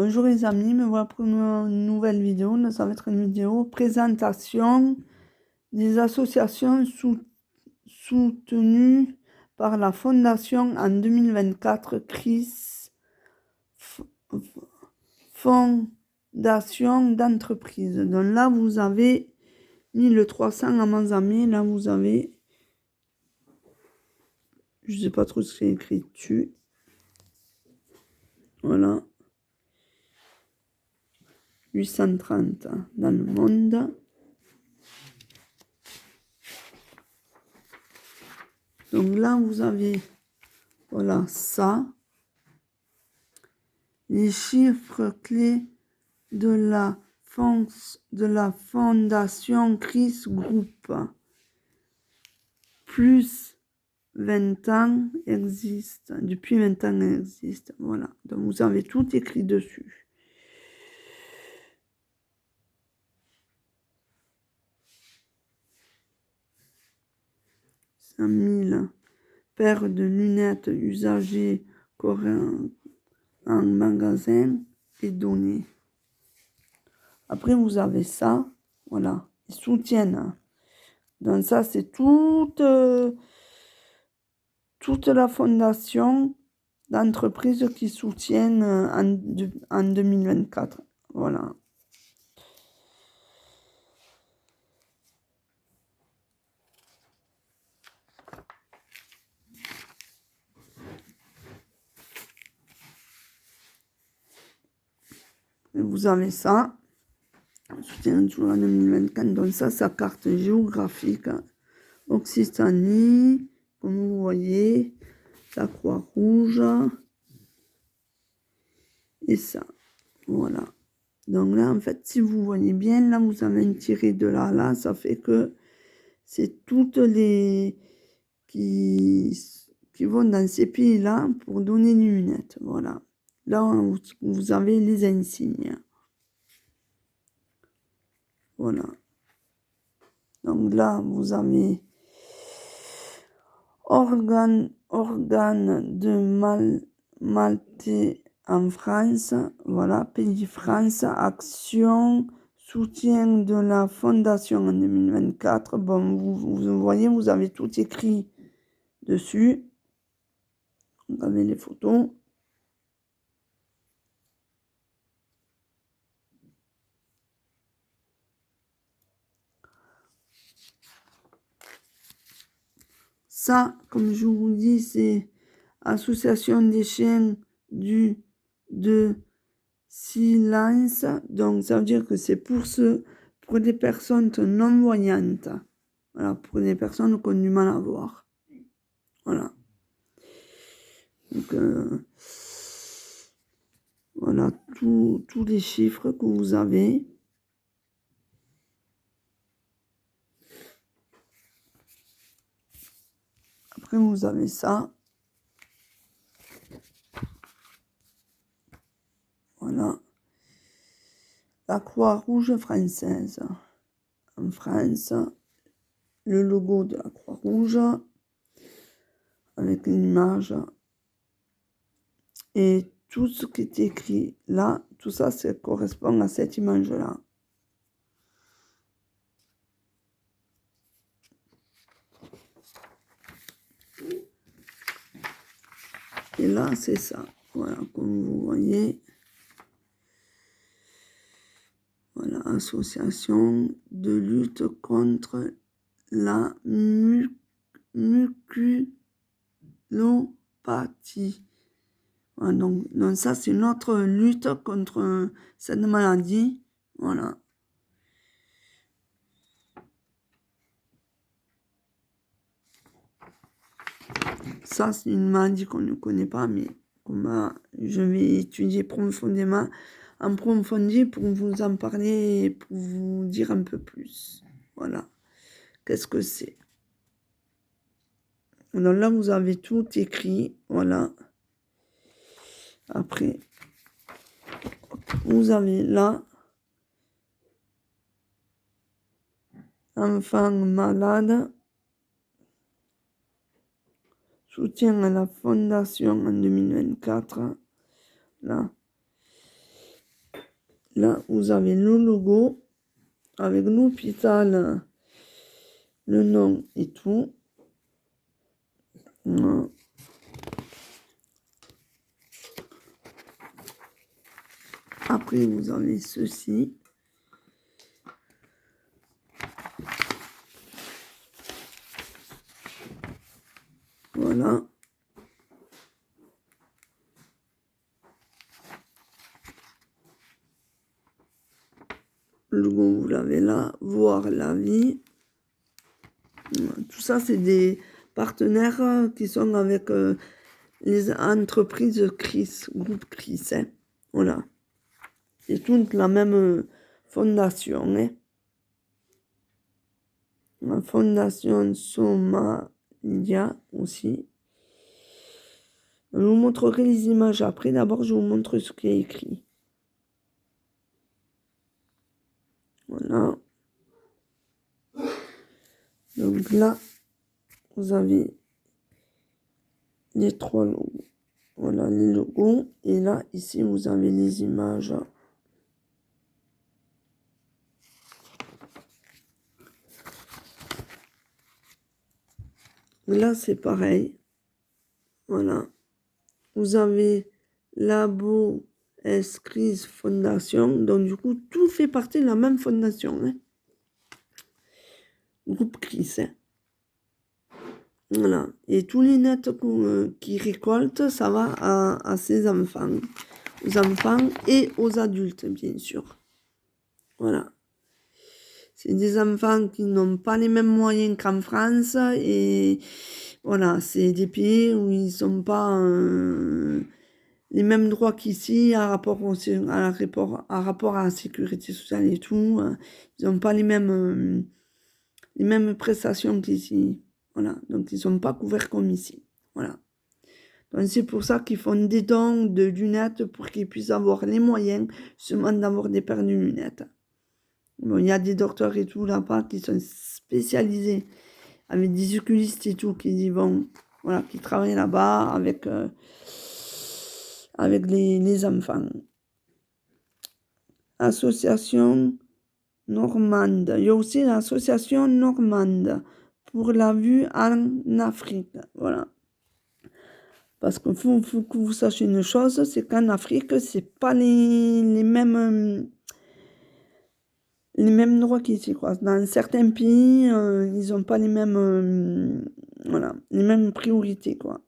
Bonjour les amis, me voilà pour une nouvelle vidéo. Ça va être une vidéo présentation des associations soutenues par la Fondation en 2024, CRIS, Fondation d'entreprise. Donc là, vous avez 1300 à Manzamé. Là, vous avez, je ne sais pas trop ce qui est écrit dessus. Voilà. 830 dans le monde. Donc là, vous avez, voilà, ça. Les chiffres clés de la fondation CRIS Group. Plus 20 ans existe, depuis 20 ans existe. Voilà, donc vous avez tout écrit dessus. « 100 000 paires de lunettes usagées coréennes en magasin et données. Après, vous avez ça, voilà, ils soutiennent. Donc ça, c'est toute la fondation d'entreprises qui soutiennent en 2024. Voilà. Et vous avez ça. Soutien toujours en 2024. Donc ça, sa carte géographique. Occitanie, comme vous voyez, la Croix-Rouge. Et ça. Voilà. Donc là, en fait, si vous voyez bien, là, vous avez un tiré de là. Ça fait que c'est toutes les qui vont dans ces pays-là pour donner les lunettes. Voilà. Là, vous avez les insignes. Voilà. Donc là, vous avez organe de Malte en France. Voilà, pays France, action, soutien de la Fondation en 2024. Bon, vous voyez, vous avez tout écrit dessus. Vous avez les photos. Ça, comme je vous dis, c'est Association des chiens de silence. Donc, ça veut dire que c'est pour les personnes non-voyantes. Voilà, pour les personnes qui ont du mal à voir. Voilà. Donc, voilà, tous les chiffres que vous avez. Après, vous avez ça. Voilà. La Croix-Rouge française. En France, le logo de la Croix-Rouge avec une image. Et tout ce qui est écrit là, tout ça, ça correspond à cette image-là. Et là, c'est ça. Voilà, comme vous voyez. Voilà, association de lutte contre la muculopathie. Voilà, donc ça, c'est notre lutte contre cette maladie. Voilà. Ça, c'est une maladie qu'on ne connaît pas, mais je vais étudier profondément, en profondeur pour vous en parler et pour vous dire un peu plus. Voilà. Qu'est-ce que c'est? Donc là, vous avez tout écrit. Voilà. Après, vous avez là, enfant malade, soutien à la fondation en 2024. Là. là, vous avez le logo avec l'hôpital, le nom et tout. Voilà. Après, vous avez ceci. Voilà. Le logo, vous l'avez là. Voir la vie. Tout ça, c'est des partenaires qui sont avec les entreprises CRIS, groupe CRIS. Hein. Voilà. C'est toute la même fondation. Hein. La fondation Somalia aussi. Je vous montrerai les images après. D'abord, je vous montre ce qui est écrit. Voilà. Donc là, vous avez les 3 logos. Voilà les logos. Et là, ici, vous avez les images. Là, c'est pareil. Voilà. Vous avez Labo Escris Fondation. Donc, du coup, tout fait partie de la même fondation. Hein. Groupe CRIS. Hein. Voilà. Et tous les nets qu'ils récoltent, ça va à ces enfants. Aux enfants et aux adultes, bien sûr. Voilà. C'est des enfants qui n'ont pas les mêmes moyens qu'en France. Et voilà, c'est des pays où ils n'ont pas les mêmes droits qu'ici à rapport à la sécurité sociale et tout. Ils n'ont pas les mêmes prestations qu'ici. Voilà, donc ils ne sont pas couverts comme ici. Voilà. Donc c'est pour ça qu'ils font des dons de lunettes pour qu'ils puissent avoir les moyens seulement d'avoir des paires de lunettes. Bon, il y a des docteurs et tout là-bas qui sont spécialisés avec des oculistes et tout qui y vont, voilà, qui travaillent là-bas avec les enfants. Association normande. Il y a aussi l'association normande pour la vue en Afrique. Voilà. Parce qu'il faut que vous sachiez une chose, c'est qu'en Afrique, c'est pas les mêmes droits qu'ici, quoi. Dans certains pays, ils n'ont pas les mêmes, voilà, les mêmes priorités, quoi.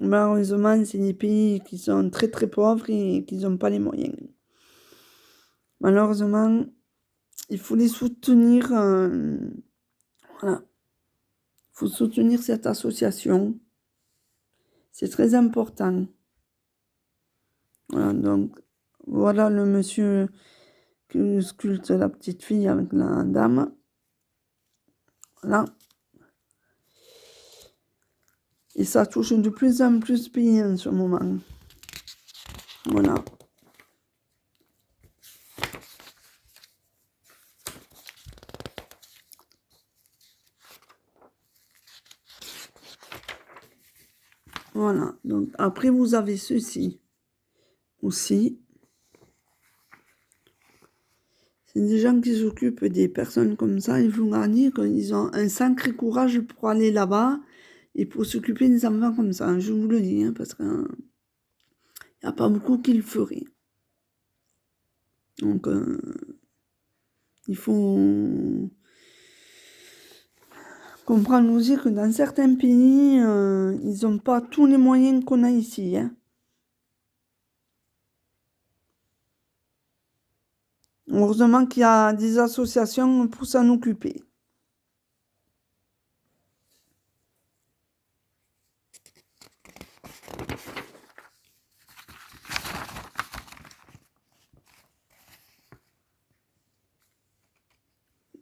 Malheureusement, c'est des pays qui sont très très pauvres et qui n'ont pas les moyens. Malheureusement, il faut les soutenir. Voilà. Il faut soutenir cette association. C'est très important. Voilà, donc, voilà le monsieur qui sculpte la petite fille avec la dame. Voilà. Et ça touche de plus en plus de pays en ce moment. Voilà. Voilà. Donc, après, vous avez ceci aussi. C'est des gens qui s'occupent des personnes comme ça. Il faut dire qu'ils ont un sacré courage pour aller là-bas et pour s'occuper des enfants comme ça. Je vous le dis, hein, parce qu'il n'y a pas beaucoup qui le feraient. Donc, il faut comprendre aussi que dans certains pays, ils n'ont pas tous les moyens qu'on a ici. Hein. Heureusement qu'il y a des associations pour s'en occuper.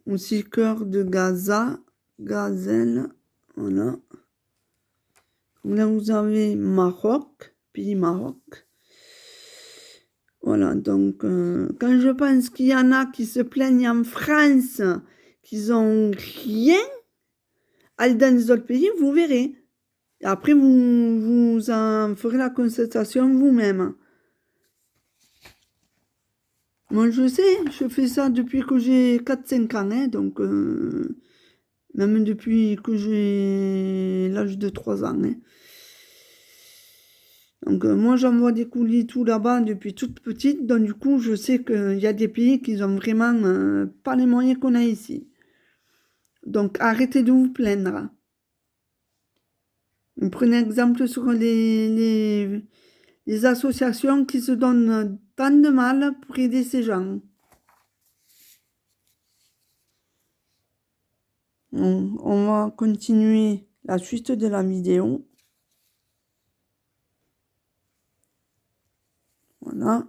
Aussi cœur de Gaza, gazelle, voilà. Là vous avez Maroc, pays Maroc. Voilà, donc quand je pense qu'il y en a qui se plaignent en France, qu'ils n'ont rien, allez dans les autres pays, vous verrez. Et après, vous en ferez la constatation vous-même. Moi, je sais, je fais ça depuis que j'ai 4-5 ans, hein, donc même depuis que j'ai l'âge de 3 ans. Hein. Donc moi, j'envoie des colis tout là-bas depuis toute petite, donc du coup, je sais qu'il y a des pays qui ont vraiment pas les moyens qu'on a ici. Donc arrêtez de vous plaindre. Prenez exemple sur les associations qui se donnent tant de mal pour aider ces gens. On va continuer la suite de la vidéo. Voilà.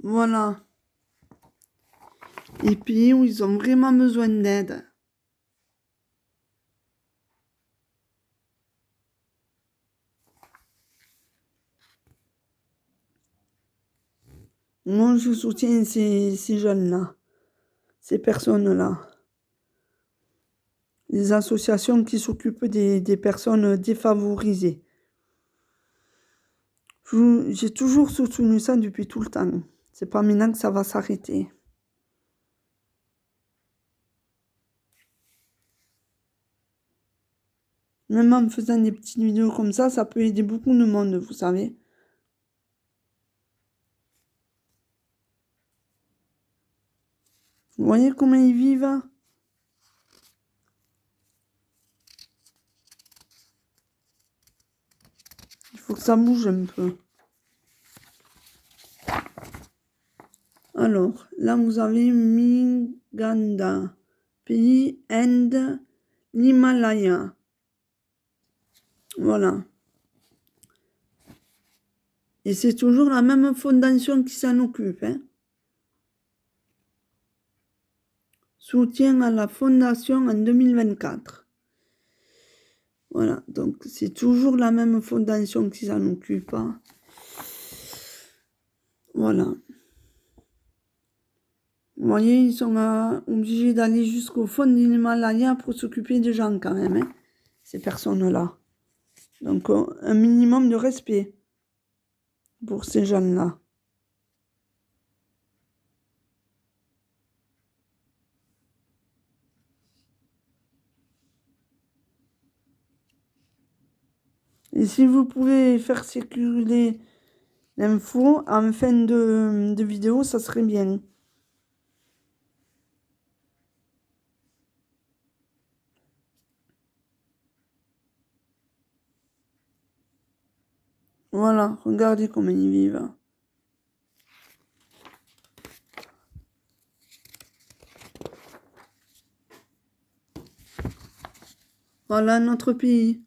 Voilà. Les pays où ils ont vraiment besoin d'aide. Moi, je soutiens ces jeunes-là, ces personnes-là. Les associations qui s'occupent des personnes défavorisées. J'ai toujours soutenu ça depuis tout le temps. C'est pas maintenant que ça va s'arrêter. Même en faisant des petites vidéos comme ça peut aider beaucoup de monde, vous savez. Vous voyez comment ils vivent? Il faut que ça bouge un peu. Alors, là, vous avez Miganda, pays Inde, l'Himalaya. Voilà. Et c'est toujours la même fondation qui s'en occupe. Hein. Soutien à la fondation en 2024. Voilà, donc c'est toujours la même fondation qui s'en occupe. Hein. Voilà. Vous voyez, ils sont obligés d'aller jusqu'au fond de l'Himalaya pour s'occuper des gens quand même, hein, ces personnes-là. Donc un minimum de respect pour ces gens-là. Et si vous pouvez faire circuler l'info en fin de vidéo, ça serait bien. Voilà, regardez comment ils vivent. Voilà notre pays.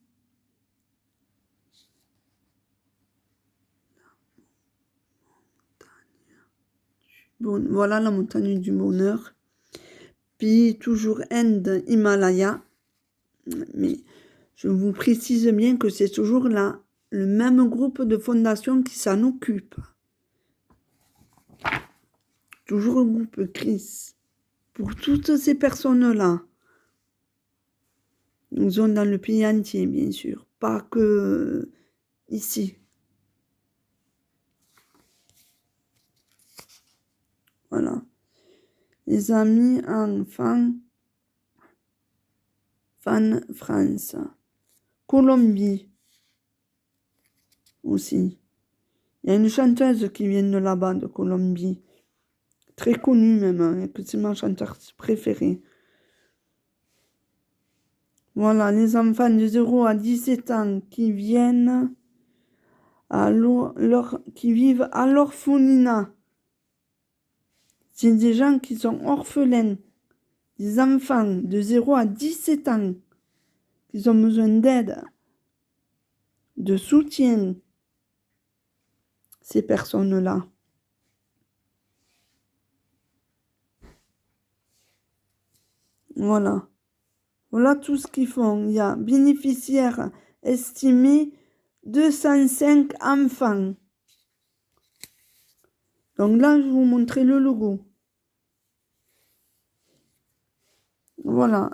Bon, voilà la montagne du bonheur. Puis toujours Inde, Himalaya. Mais je vous précise bien que c'est toujours là le même groupe de fondations qui s'en occupe. Toujours le groupe Chris. Pour toutes ces personnes-là. Nous sommes dans le pays entier, bien sûr. Pas que ici. Voilà. Les amis enfants. Fan France. Colombie. Aussi. Il y a une chanteuse qui vient de là-bas, de Colombie. Très connue même, hein, que c'est ma chanteuse préférée. Voilà, les enfants de 0 à 17 ans qui viennent qui vivent à l'orphelinat. C'est des gens qui sont orphelins. Des enfants de 0 à 17 ans qui ont besoin d'aide, de soutien. Ces personnes-là. Voilà. Voilà tout ce qu'ils font. Il y a bénéficiaires estimés 205 enfants. Donc là, je vais vous montrer le logo. Voilà.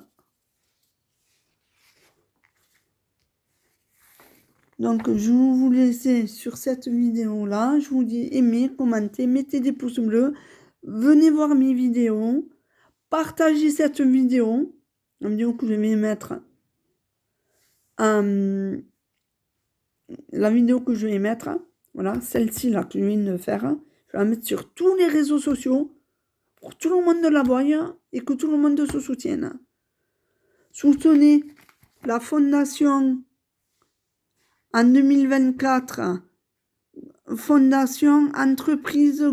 Donc, je vais vous laisser sur cette vidéo-là. Je vous dis aimez, commentez, mettez des pouces bleus. Venez voir mes vidéos. Partagez cette vidéo. La vidéo que je vais mettre. La vidéo que je vais mettre. Voilà, celle-ci là que je viens de faire. Je vais la mettre sur tous les réseaux sociaux. Pour que tout le monde la voie et que tout le monde se soutienne. Soutenez la fondation en 2024. Fondation Entreprise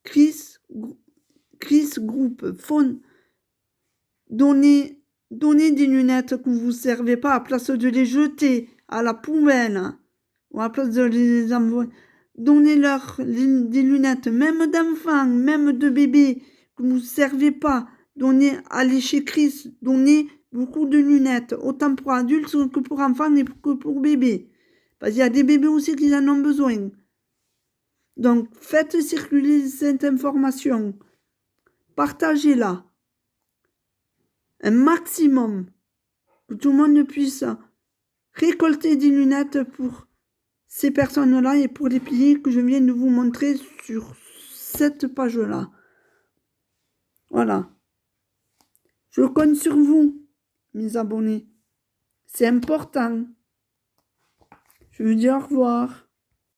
Chris Group. Donnez des lunettes que vous ne servez pas à place de les jeter à la poubelle ou à place de les envoyer. Donnez-leur des lunettes, même d'enfants, même de bébés que vous ne servez pas. Allez chez Chris, donnez beaucoup de lunettes, autant pour adultes que pour enfants et que pour bébés. Parce qu'il y a des bébés aussi qui en ont besoin. Donc, faites circuler cette information. Partagez-la. Un maximum. Que tout le monde puisse récolter des lunettes pour ces personnes-là et pour les pays que je viens de vous montrer sur cette page-là. Voilà. Je compte sur vous, mes abonnés. C'est important. Je vous dis au revoir.